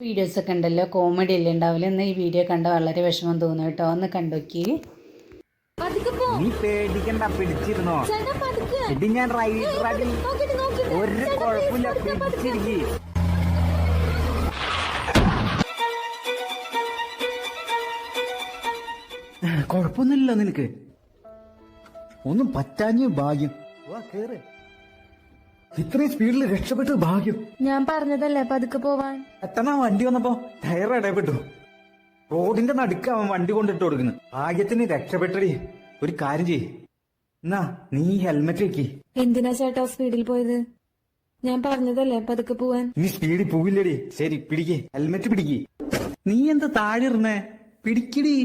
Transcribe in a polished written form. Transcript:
വീഡിയോസൊക്കെ ഉണ്ടല്ലോ, കോമഡി അല്ലേ ഉണ്ടാവില്ല. ഇന്ന് ഈ വീഡിയോ കണ്ട വളരെ വിഷമം തോന്നും കേട്ടോ. ഒന്ന് കണ്ടോക്കി. നീ പേടിക്കണ്ട, പിടിച്ചിരുന്നോ? ഇത് ഞാൻ ഒരു കുഴപ്പമില്ല, പിടിച്ചിരിക്കി. കുഴപ്പമൊന്നുമില്ല നിനക്ക്, ഒന്നും പറ്റാഞ്ഞ ഭാഗ്യം. കേറ്, ഇത്രയും സ്പീഡിൽ രക്ഷപ്പെട്ടു ഭാഗ്യം. ഞാൻ പറഞ്ഞതല്ലേ പതുക്കെ പോവാൻ. എത്തണ വണ്ടി വന്നപ്പോ ടയർ ഇടപെട്ടു. റോഡിന്റെ നടുക്ക് അവൻ വണ്ടി കൊണ്ടിട്ട് കൊടുക്കുന്നു. ഭാഗ്യത്തിന് രക്ഷപ്പെട്ടടി. ഒരു കാര്യം ചെയ്യ്, എന്നാ നീ ഹെൽമെറ്റ് വെക്കി. എന്തിനാ ചേട്ടാ സ്പീഡിൽ പോയത്? ഞാൻ പറഞ്ഞതല്ലേ പതുക്കെ പോവാൻ. നീ സ്പീഡിൽ പോവില്ലടി. ശരി, പിടിക്ക്, ഹെൽമെറ്റ് പിടിക്ക്. നീ എന്താ താഴെ ഇരുന്നേ? പിടിക്കടി.